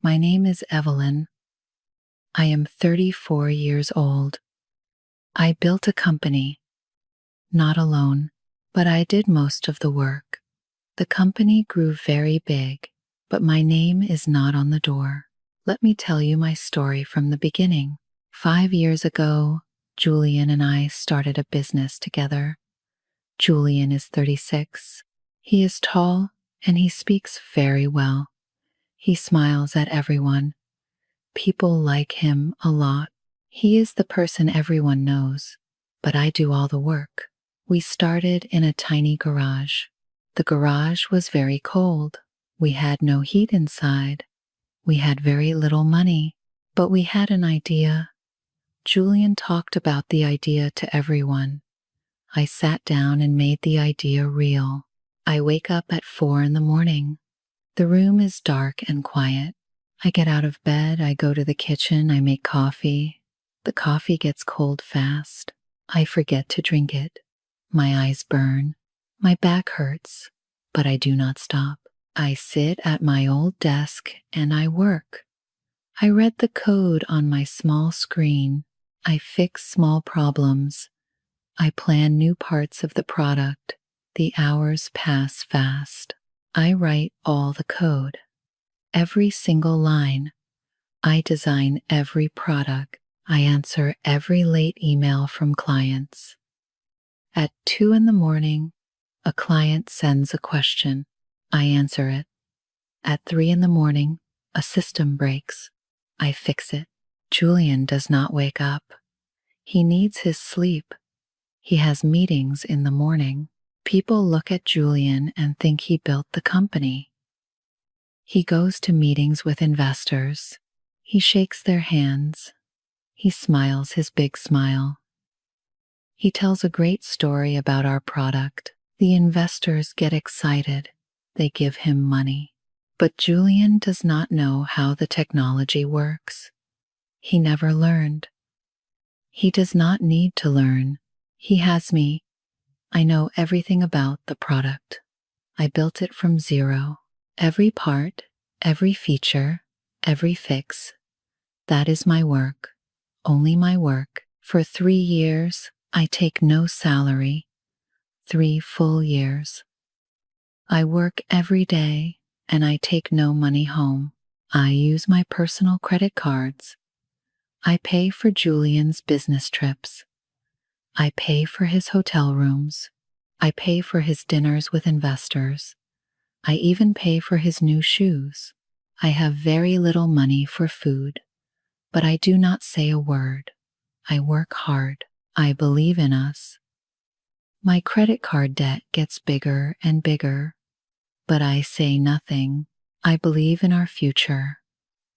My name is Evelyn. I am 34 years old. I built a company, not alone, but I did most of the work. The company grew very big, but my name is not on the door. Let me tell you my story from the beginning. 5 years ago, Julian and I started a business together. Julian is 36. He is tall and he speaks very well. He smiles at everyone. People like him a lot. He is the person everyone knows, but I do all the work. We started in a tiny garage. The garage was very cold. We had no heat inside. We had very little money, but we had an idea. Julian talked about the idea to everyone. I sat down and made the idea real. I wake up at 4 in the morning. The room is dark and quiet. I get out of bed, I go to the kitchen, I make coffee. The coffee gets cold fast. I forget to drink it. My eyes burn. My back hurts, but I do not stop. I sit at my old desk and I work. I read the code on my small screen. I fix small problems. I plan new parts of the product. The hours pass fast. I write all the code. Every single line. I design every product. I answer every late email from clients. At 2 in the morning, a client sends a question. I answer it. At 3 in the morning, a system breaks. I fix it. Julian does not wake up. He needs his sleep. He has meetings in the morning. People look at Julian and think he built the company. He goes to meetings with investors. He shakes their hands. He smiles his big smile. He tells a great story about our product. The investors get excited. They give him money. But Julian does not know how the technology works. He never learned. He does not need to learn. He has me. I know everything about the product. I built it from zero. Every part, every feature, every fix. That is my work. Only my work. For 3 years, I take no salary. 3 full years. I work every day and I take no money home. I use my personal credit cards. I pay for Julian's business trips. I pay for his hotel rooms. I pay for his dinners with investors. I even pay for his new shoes. I have very little money for food, but I do not say a word. I work hard. I believe in us. My credit card debt gets bigger and bigger, but I say nothing. I believe in our future.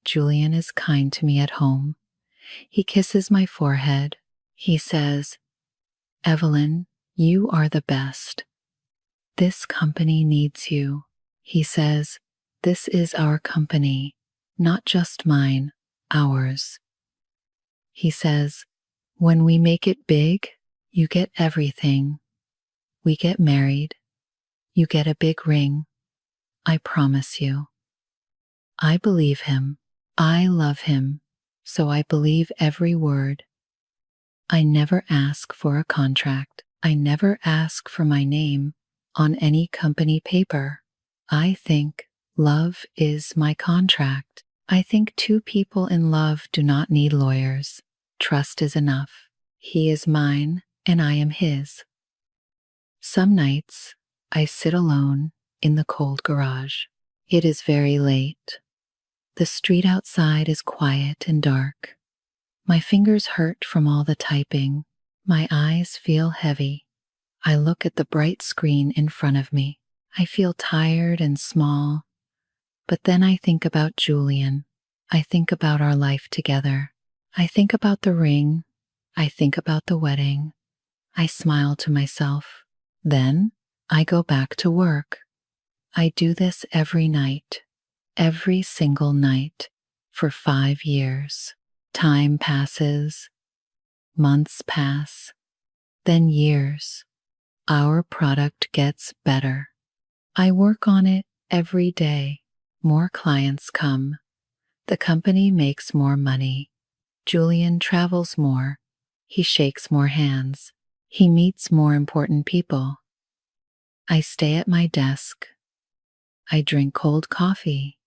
Julian is kind to me at home. He kisses my forehead. He says, "Evelyn, you are the best. This company needs you." He says, "This is our company, not just mine, ours." He says, "When we make it big, you get everything. We get married. You get a big ring. I promise you." I believe him. I love him, so I believe every word. I never ask for a contract. I never ask for my name on any company paper. I think love is my contract. I think 2 people in love do not need lawyers. Trust is enough. He is mine and I am his. Some nights I sit alone in the cold garage. It is very late. The street outside is quiet and dark. My fingers hurt from all the typing. My eyes feel heavy. I look at the bright screen in front of me. I feel tired and small, but then I think about Julian. I think about our life together. I think about the ring. I think about the wedding. I smile to myself. Then I go back to work. I do this every night, every single night, for 5 years. Time passes. Months pass. Then years. Our product gets better. I work on it every day. More clients come. The company makes more money. Julian travels more. He shakes more hands. He meets more important people. I stay at my desk. I drink cold coffee.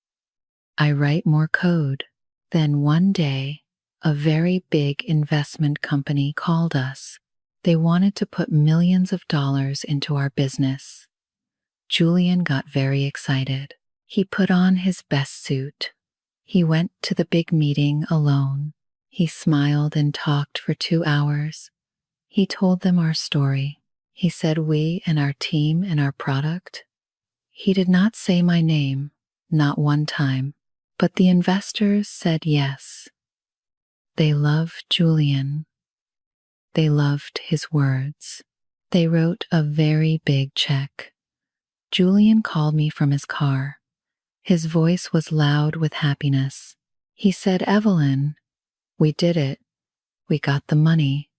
I write more code. Then one day, a very big investment company called us. They wanted to put millions of dollars into our business. Julian got very excited. He put on his best suit. He went to the big meeting alone. He smiled and talked for 2 hours. He told them our story. He said we and our team and our product. He did not say my name, not one time, but the investors said yes. They loved Julian. They loved his words. They wrote a very big check. Julian called me from his car. His voice was loud with happiness. He said, "Evelyn, we did it. We got the money."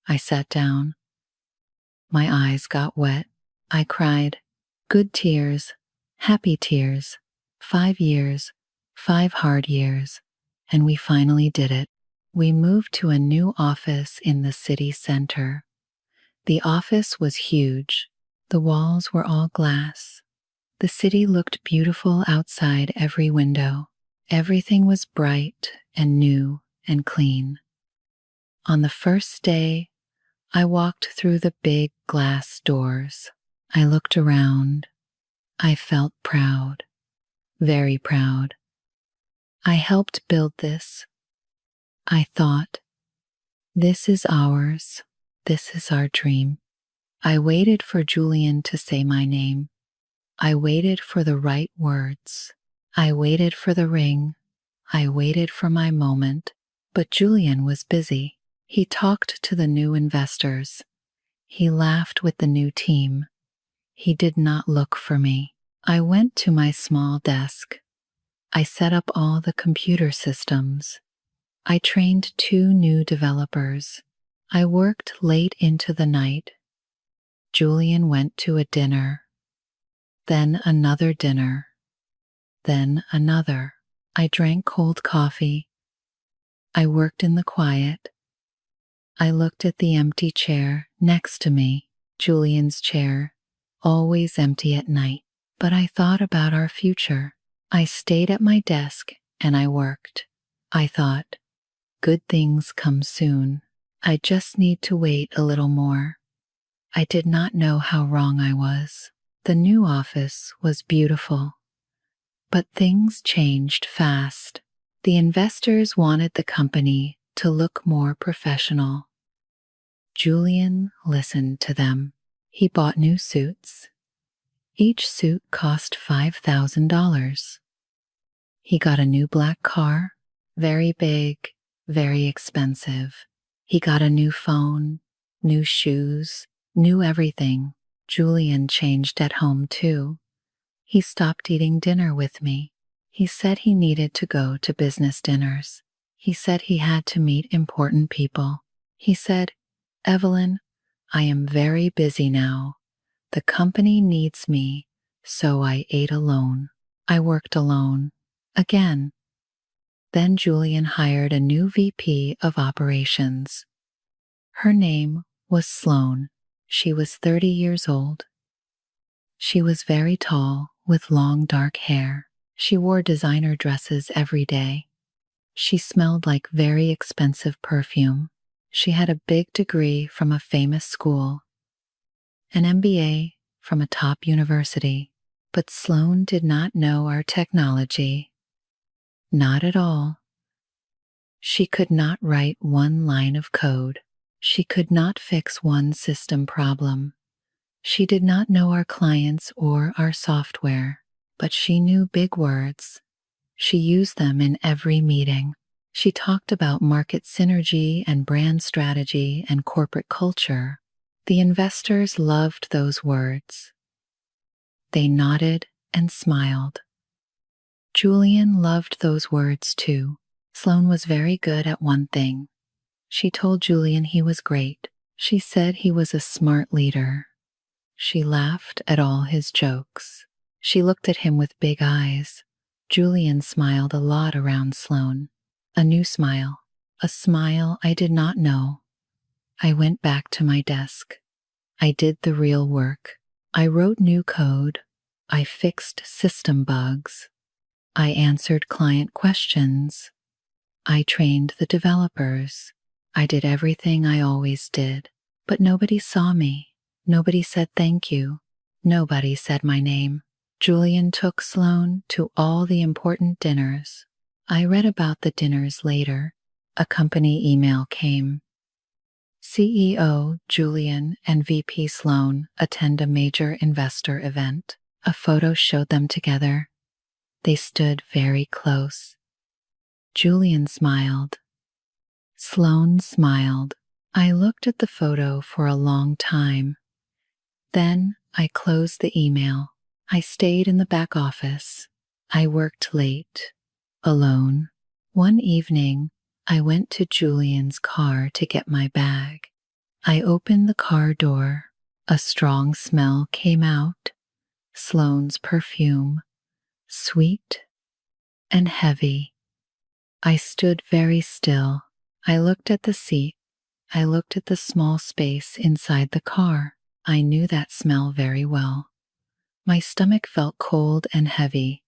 I sat down. My eyes got wet. I cried. Good tears, happy tears. 5 years, 5 hard years, and we finally did it. We moved to a new office in the city center. The office was huge. The walls were all glass. The city looked beautiful outside every window. Everything was bright and new and clean. On the first day, I walked through the big glass doors. I looked around. I felt proud, very proud. I helped build this. I thought, this is ours. This is our dream. I waited for Julian to say my name. I waited for the right words. I waited for the ring. I waited for my moment. But Julian was busy. He talked to the new investors. He laughed with the new team. He did not look for me. I went to my small desk. I set up all the computer systems. I trained 2 new developers. I worked late into the night. Julian went to a dinner. Then another dinner. Then another. I drank cold coffee. I worked in the quiet. I looked at the empty chair next to me, Julian's chair, always empty at night. But I thought about our future. I stayed at my desk and I worked. I thought, good things come soon. I just need to wait a little more. I did not know how wrong I was. The new office was beautiful. But things changed fast. The investors wanted the company to look more professional. Julian listened to them. He bought new suits. Each suit cost $5,000. He got a new black car, very big, very expensive. He got a new phone, new shoes, new everything. Julian changed at home too. He stopped eating dinner with me. He said he needed to go to business dinners. He said he had to meet important people. He said, "Evelyn, I am very busy now. The company needs me, so I ate alone. I worked alone. Again." Then Julian hired a new VP of operations. Her name was Sloan. She was 30 years old. She was very tall, with long dark hair. She wore designer dresses every day. She smelled like very expensive perfume. She had a big degree from a famous school, an MBA from a top university. But Sloan did not know our technology. Not at all. She could not write one line of code. She could not fix one system problem. She did not know our clients or our software, but she knew big words. She used them in every meeting. She talked about market synergy and brand strategy and corporate culture. The investors loved those words. They nodded and smiled. Julian loved those words too. Sloan was very good at one thing. She told Julian he was great. She said he was a smart leader. She laughed at all his jokes. She looked at him with big eyes. Julian smiled a lot around Sloane. A new smile. A smile I did not know. I went back to my desk. I did the real work. I wrote new code. I fixed system bugs. I answered client questions. I trained the developers. I did everything I always did. But nobody saw me. Nobody said thank you. Nobody said my name. Julian took Sloane to all the important dinners. I read about the dinners later. A company email came. CEO Julian and VP Sloane attend a major investor event. A photo showed them together. They stood very close. Julian smiled. Sloane smiled. I looked at the photo for a long time. Then I closed the email. I stayed in the back office. I worked late, alone. One evening, I went to Julian's car to get my bag. I opened the car door. A strong smell came out. Sloane's perfume, sweet and heavy. I stood very still. I looked at the seat. I looked at the small space inside the car. I knew that smell very well. My stomach felt cold and heavy.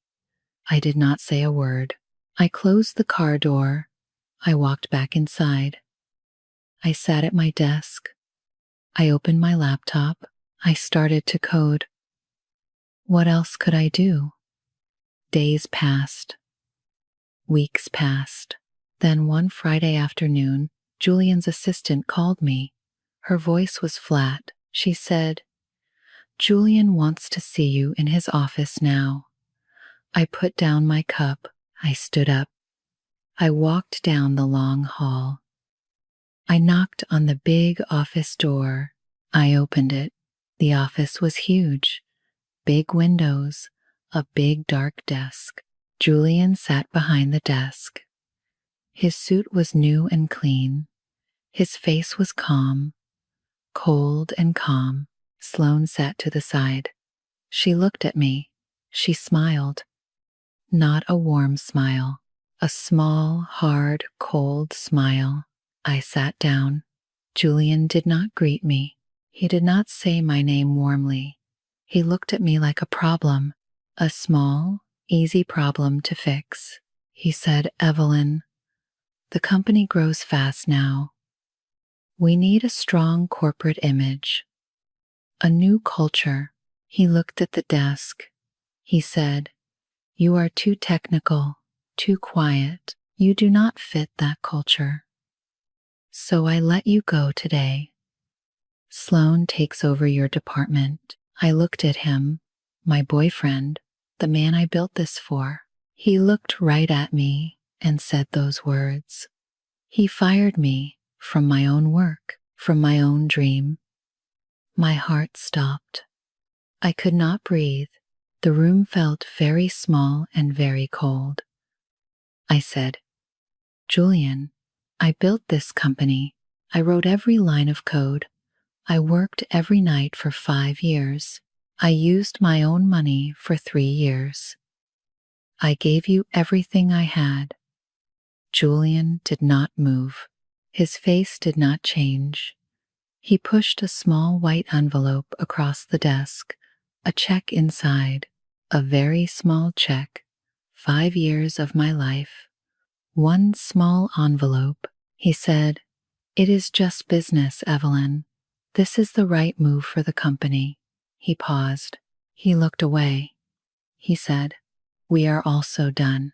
I did not say a word. I closed the car door. I walked back inside. I sat at my desk. I opened my laptop. I started to code. What else could I do? Days passed. Weeks passed. Then one Friday afternoon, Julian's assistant called me. Her voice was flat. She said, "Julian wants to see you in his office now." I put down my cup. I stood up. I walked down the long hall. I knocked on the big office door. I opened it. The office was huge. Big windows, a big dark desk. Julian sat behind the desk. His suit was new and clean. His face was calm, cold and calm. Sloane sat to the side. She looked at me. She smiled. Not a warm smile. A small, hard, cold smile. I sat down. Julian did not greet me. He did not say my name warmly. He looked at me like a problem, a small, easy problem to fix. He said, "Evelyn, the company grows fast now. We need a strong corporate image, a new culture." He looked at the desk. He said, "You are too technical, too quiet. You do not fit that culture. So I let you go today. Sloane takes over your department." I looked at him, my boyfriend, the man I built this for. He looked right at me and said those words. He fired me from my own work, from my own dream. My heart stopped. I could not breathe. The room felt very small and very cold. I said, "Julian, I built this company. I wrote every line of code. I worked every night for 5 years. I used my own money for 3 years. I gave you everything I had." Julian did not move. His face did not change. He pushed a small white envelope across the desk, a check inside, a very small check, 5 years of my life. One small envelope. He said, "It is just business, Evelyn. This is the right move for the company." He paused. He looked away. He said, "We are also done.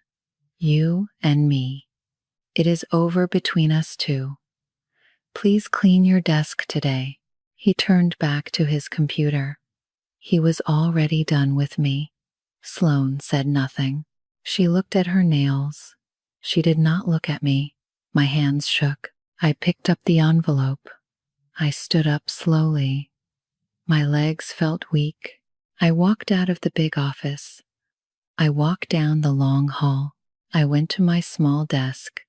You and me. It is over between us two. Please clean your desk today." He turned back to his computer. He was already done with me. Sloane said nothing. She looked at her nails. She did not look at me. My hands shook. I picked up the envelope. I stood up slowly. My legs felt weak. I walked out of the big office. I walked down the long hall. I went to my small desk.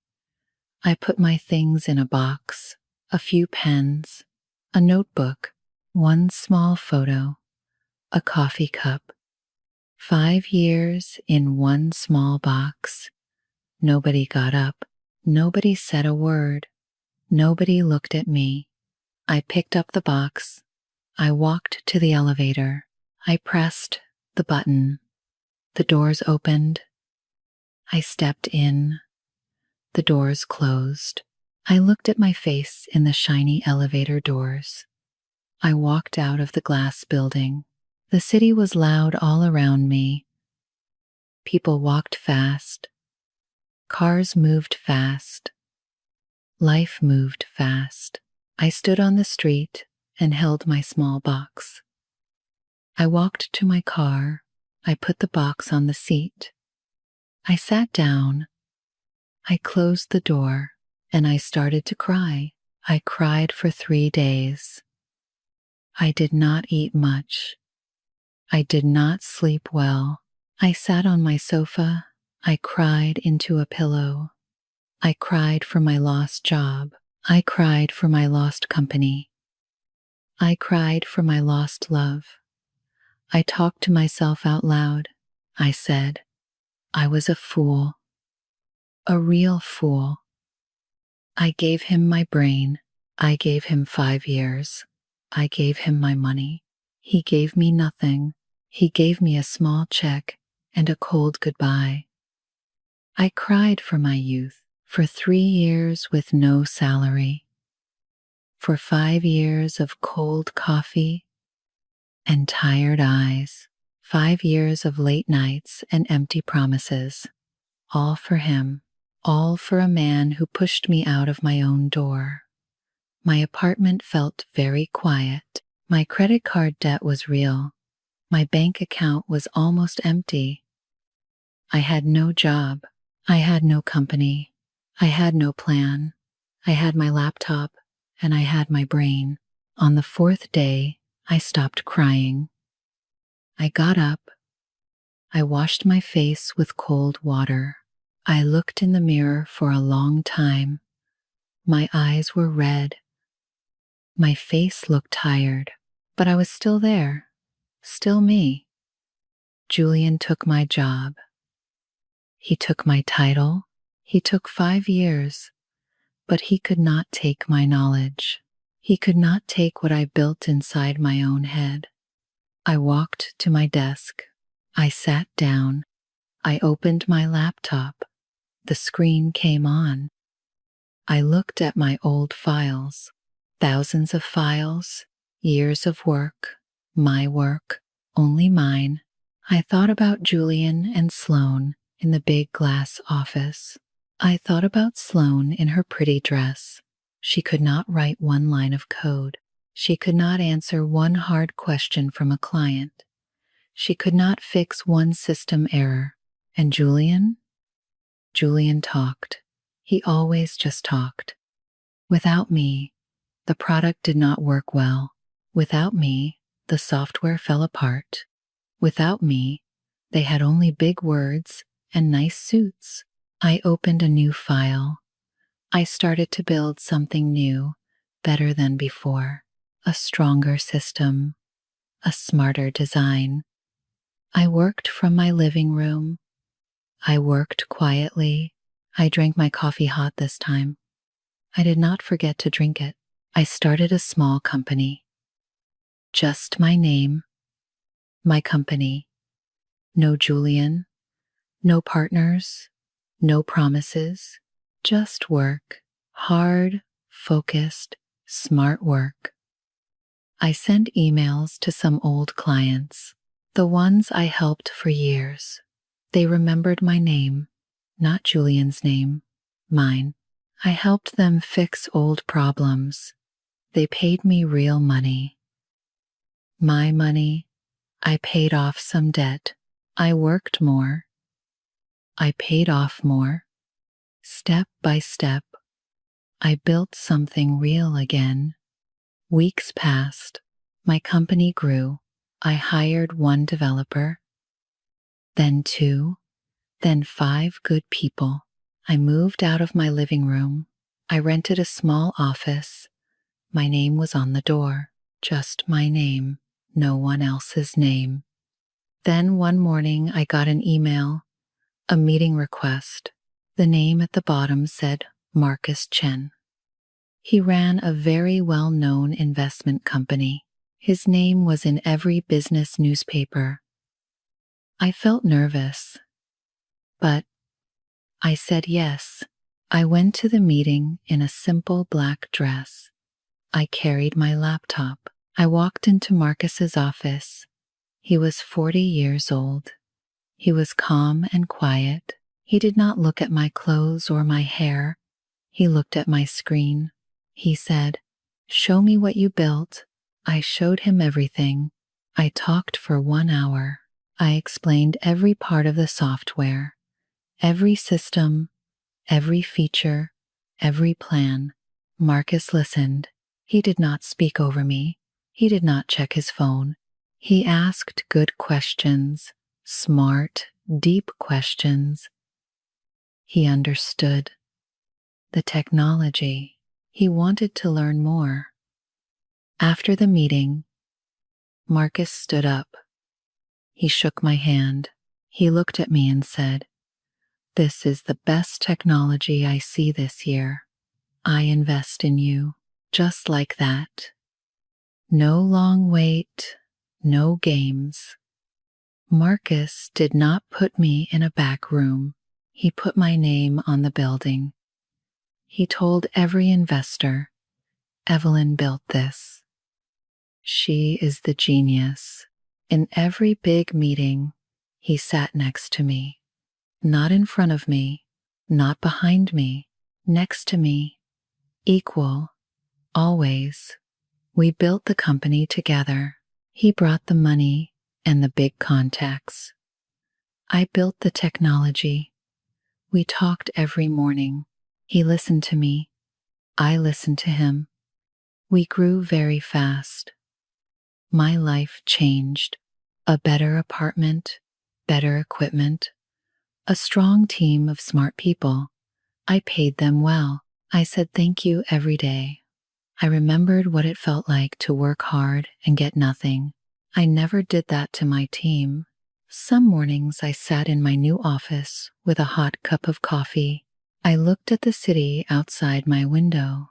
I put my things in a box, a few pens, a notebook, one small photo, a coffee cup. 5 years in one small box. Nobody got up. Nobody said a word. Nobody looked at me. I picked up the box. I walked to the elevator. I pressed the button. The doors opened. I stepped in. The doors closed. I looked at my face in the shiny elevator doors. I walked out of the glass building. The city was loud all around me. People walked fast. Cars moved fast. Life moved fast. I stood on the street and held my small box. I walked to my car. I put the box on the seat. I sat down. I closed the door and I started to cry. I cried for 3 days. I did not eat much. I did not sleep well. I sat on my sofa. I cried into a pillow. I cried for my lost job. I cried for my lost company. I cried for my lost love. I talked to myself out loud. I said, I was a fool. A real fool. I gave him my brain. I gave him 5 years. I gave him my money. He gave me nothing. He gave me a small check and a cold goodbye. I cried for my youth, for 3 years with no salary, for 5 years of cold coffee and tired eyes, 5 years of late nights and empty promises, all for him, all for a man who pushed me out of my own door. My apartment felt very quiet. My credit card debt was real. My bank account was almost empty. I had no job. I had no company. I had no plan. I had my laptop and I had my brain. On the 4th day, I stopped crying. I got up. I washed my face with cold water. I looked in the mirror for a long time. My eyes were red. My face looked tired, but I was still there, still me. Julian took my job. He took my title. He took 5 years, but he could not take my knowledge. He could not take what I built inside my own head. I walked to my desk. I sat down. I opened my laptop. The screen came on. I looked at my old files. Thousands of files, years of work, my work, only mine. I thought about Julian and Sloane in the big glass office. I thought about Sloane in her pretty dress. She could not write one line of code. She could not answer one hard question from a client. She could not fix one system error. And Julian? Julian talked. He always just talked. Without me, the product did not work well. Without me, the software fell apart. Without me, they had only big words and nice suits. I opened a new file. I started to build something new, better than before. A stronger system, a smarter design. I worked from my living room. I worked quietly. I drank my coffee hot this time. I did not forget to drink it. I started a small company. Just my name, my company. No Julian, no partners, no promises, just work. Hard, focused, smart work. I sent emails to some old clients, the ones I helped for years. They remembered my name, not Julian's name, mine. I helped them fix old problems. They paid me real money. My money. I paid off some debt. I worked more. I paid off more. Step by step, I built something real again. Weeks passed. My company grew. I hired 1 developer, then 2, then 5 good people. I moved out of my living room. I rented a small office. My name was on the door, just my name, no one else's name. Then one morning I got an email, a meeting request. The name at the bottom said Marcus Chen. He ran a very well-known investment company. His name was in every business newspaper. I felt nervous, but I said yes. I went to the meeting in a simple black dress. I carried my laptop. I walked into Marcus's office. He was 40 years old. He was calm and quiet. He did not look at my clothes or my hair. He looked at my screen. He said, "Show me what you built." I showed him everything. I talked for 1 hour. I explained every part of the software, every system, every feature, every plan. Marcus listened. He did not speak over me. He did not check his phone. He asked good questions, smart, deep questions. He understood the technology. He wanted to learn more. After the meeting, Marcus stood up. He shook my hand. He looked at me and said, "This is the best technology I see this year. I invest in you." Just like that. No long wait, no games. Marcus did not put me in a back room. He put my name on the building. He told every investor, "Evelyn built this. She is the genius." In every big meeting, he sat next to me. Not in front of me, not behind me, next to me. Equal, always. We built the company together. He brought the money and the big contacts. I built the technology. We talked every morning. He listened to me. I listened to him. We grew very fast. My life changed. A better apartment, better equipment, a strong team of smart people. I paid them well. I said thank you every day. I remembered what it felt like to work hard and get nothing. I never did that to my team. Some mornings I sat in my new office with a hot cup of coffee. I looked at the city outside my window.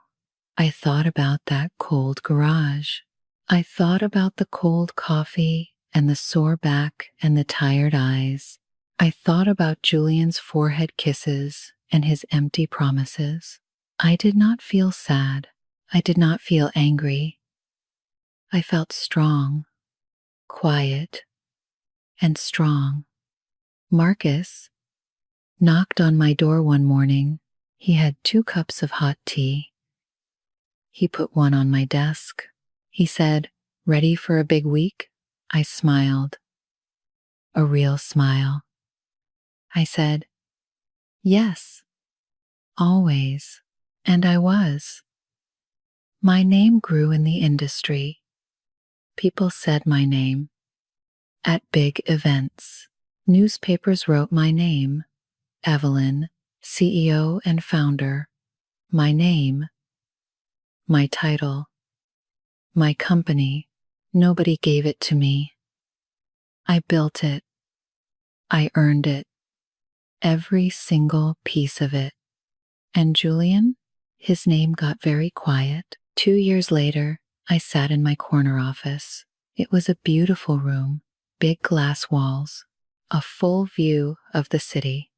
I thought about that cold garage. I thought about the cold coffee and the sore back and the tired eyes. I thought about Julian's forehead kisses and his empty promises. I did not feel sad. I did not feel angry. I felt strong, quiet, and strong. Marcus knocked on my door one morning. He had 2 cups of hot tea. He put one on my desk. He said, "Ready for a big week?" I smiled. A real smile. I said, "Yes, always." And I was. My name grew in the industry. People said my name. At big events, newspapers wrote my name. Evelyn, CEO and founder. My name. My title. My company. Nobody gave it to me. I built it. I earned it. Every single piece of it. And Julian? His name got very quiet. 2 years later, I sat in my corner office. It was a beautiful room, big glass walls, a full view of the city.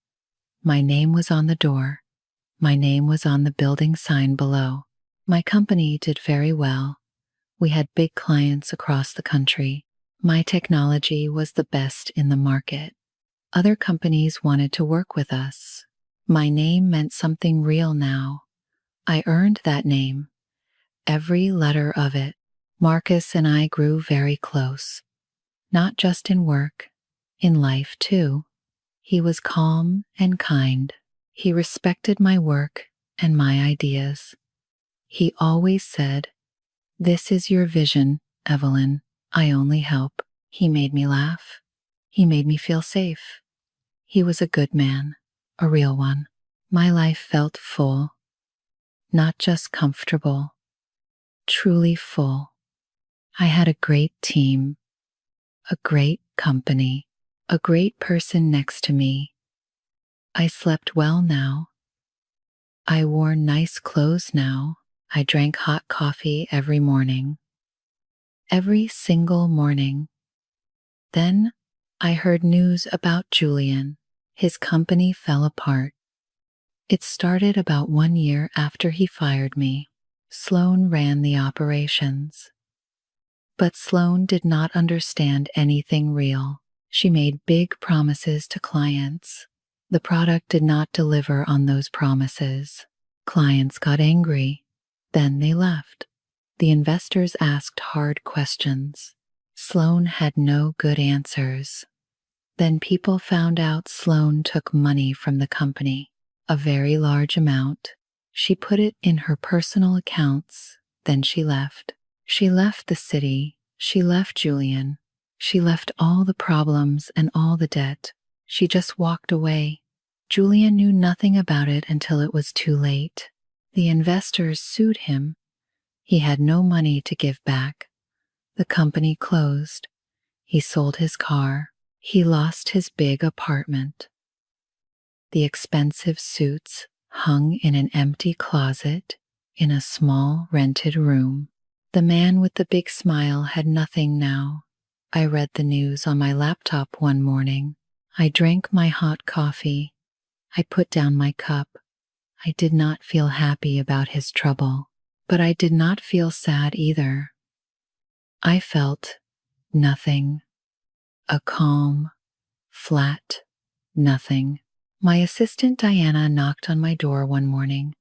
My name was on the door. My name was on the building sign below. My company did very well. We had big clients across the country. My technology was the best in the market. Other companies wanted to work with us. My name meant something real now. I earned that name. Every letter of it. Marcus and I grew very close. Not just in work, in life too. He was calm and kind. He respected my work and my ideas. He always said, "This is your vision, Evelyn. I only help." He made me laugh. He made me feel safe. He was a good man, a real one. My life felt full, not just comfortable, truly full. I had a great team, a great company, a great person next to me. I slept well now. I wore nice clothes now. I drank hot coffee every morning. Every single morning. Then I heard news about Julian. His company fell apart. It started about 1 year after he fired me. Sloan ran the operations. But Sloan did not understand anything real. She made big promises to clients. The product did not deliver on those promises. Clients got angry. Then they left. The investors asked hard questions. Sloan had no good answers. Then people found out Sloan took money from the company, a very large amount. She put it in her personal accounts. Then she left. She left the city. She left Julian. She left all the problems and all the debt. She just walked away. Julian knew nothing about it until it was too late. The investors sued him. He had no money to give back. The company closed. He sold his car. He lost his big apartment. The expensive suits hung in an empty closet in a small rented room. The man with the big smile had nothing now. I read the news on my laptop one morning. I drank my hot coffee. I put down my cup. I did not feel happy about his trouble, but I did not feel sad either. I felt nothing. A calm, flat nothing. My assistant Diana knocked on my door one morning.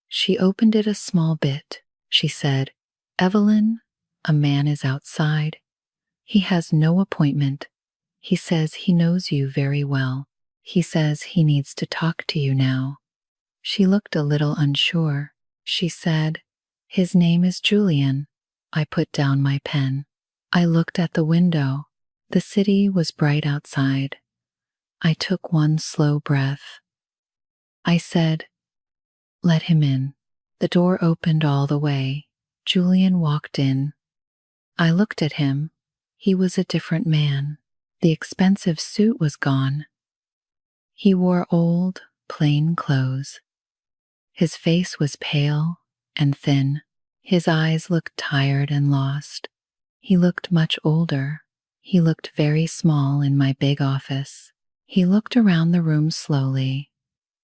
She opened it a small bit. She said, "Evelyn, a man is outside. He has no appointment. He says he knows you very well. He says he needs to talk to you now." She looked a little unsure. She said, "His name is Julian." I put down my pen. I looked at the window. The city was bright outside. I took one slow breath. I said, "Let him in." The door opened all the way. Julian walked in. I looked at him. He was a different man. The expensive suit was gone. He wore old, plain clothes. His face was pale and thin. His eyes looked tired and lost. He looked much older. He looked very small in my big office. He looked around the room slowly.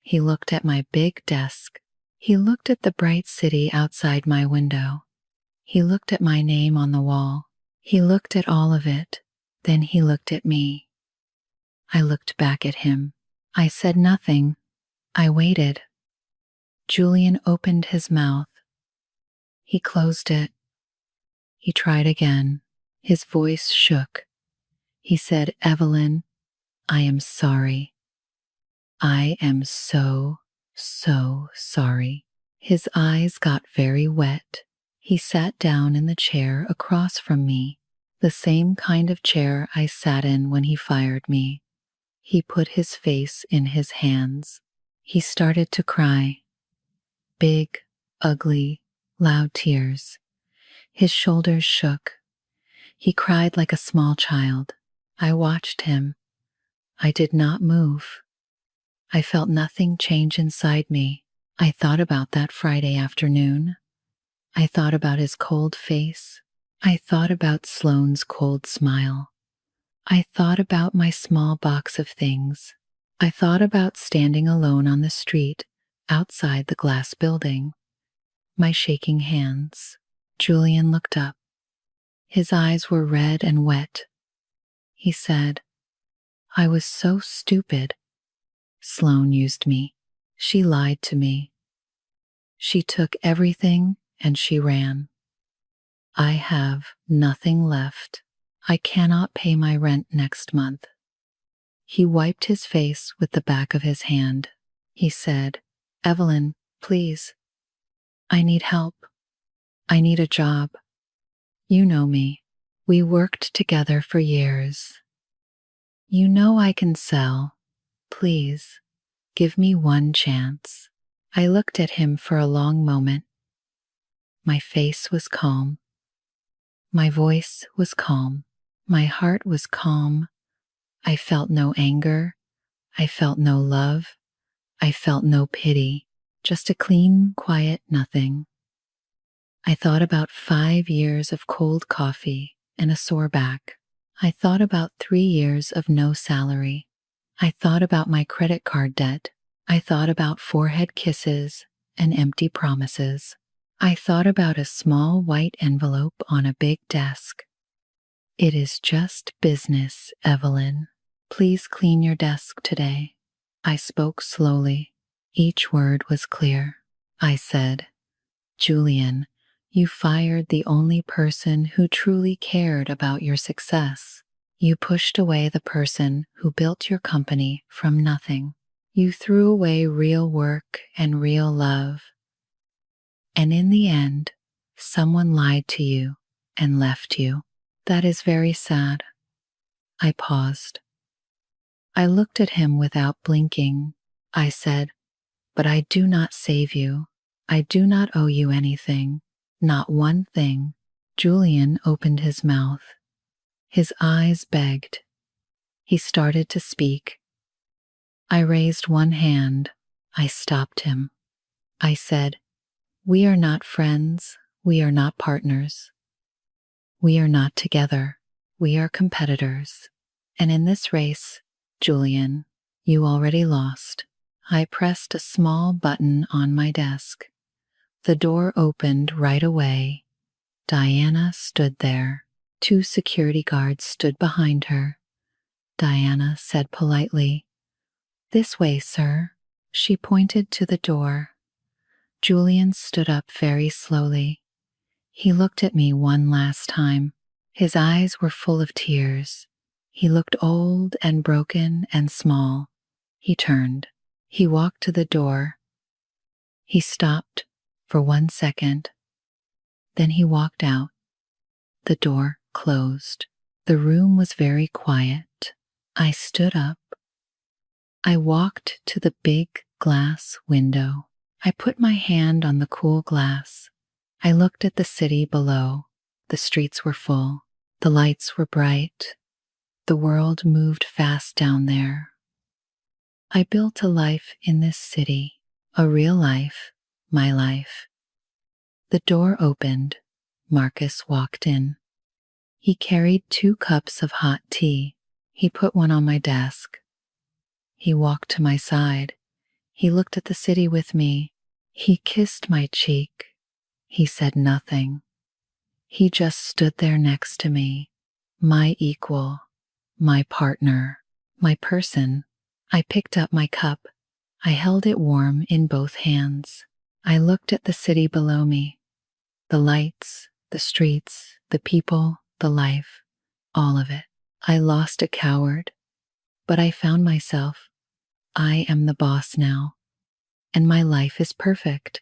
He looked at my big desk. He looked at the bright city outside my window. He looked at my name on the wall. He looked at all of it. Then he looked at me. I looked back at him. I said nothing. I waited. Julian opened his mouth. He closed it. He tried again. His voice shook. He said, "Evelyn, I am sorry. I am so sorry." His eyes got very wet. He sat down in the chair across from me, the same kind of chair I sat in when he fired me. He put his face in his hands. He started to cry. Big, ugly, loud tears. His shoulders shook. He cried like a small child. I watched him. I did not move. I felt nothing change inside me. I thought about that Friday afternoon. I thought about his cold face. I thought about Sloane's cold smile. I thought about my small box of things. I thought about standing alone on the street outside the glass building. My shaking hands. Julian looked up. His eyes were red and wet. He said, "I was so stupid. Sloane used me. She lied to me. She took everything and she ran. I have nothing left. I cannot pay my rent next month." He wiped his face with the back of his hand. He said, "Evelyn, please. I need help. I need a job. You know me. We worked together for years. You know I can sell. Please, give me one chance." I looked at him for a long moment. My face was calm. My voice was calm. My heart was calm. I felt no anger. I felt no love. I felt no pity. Just a clean, quiet nothing. I thought about 5 years of cold coffee and a sore back. I thought about 3 years of no salary. I thought about my credit card debt. I thought about forehead kisses and empty promises. I thought about a small white envelope on a big desk. It is just business, Evelyn. Please clean your desk today. I spoke slowly. Each word was clear. I said, Julian, you fired the only person who truly cared about your success. You pushed away the person who built your company from nothing. You threw away real work and real love. And in the end, someone lied to you and left you. That is very sad. I paused. I looked at him without blinking. I said, but I do not save you. I do not owe you anything. Not one thing. Julian opened his mouth. His eyes begged. He started to speak. I raised one hand. I stopped him. I said, we are not friends. We are not partners. We are not together. We are competitors. And in this race, Julian, you already lost. I pressed a small button on my desk. The door opened right away. Diana stood there. 2 security guards stood behind her. Diana said politely, this way, sir. She pointed to the door. Julian stood up very slowly. He looked at me one last time. His eyes were full of tears. He looked old and broken and small. He turned. He walked to the door. He stopped for 1 second. Then he walked out. The door closed. The room was very quiet. I stood up. I walked to the big glass window. I put my hand on the cool glass. I looked at the city below. The streets were full. The lights were bright. The world moved fast down there. I built a life in this city, a real life, my life. The door opened. Marcus walked in. He carried 2 cups of hot tea. He put one on my desk. He walked to my side. He looked at the city with me. He kissed my cheek. He said nothing. He just stood there next to me, my equal, my partner, my person. I picked up my cup. I held it warm in both hands. I looked at the city below me. The lights, the streets, the people, the life, all of it. I lost a coward, but I found myself. I am the boss now, and my life is perfect.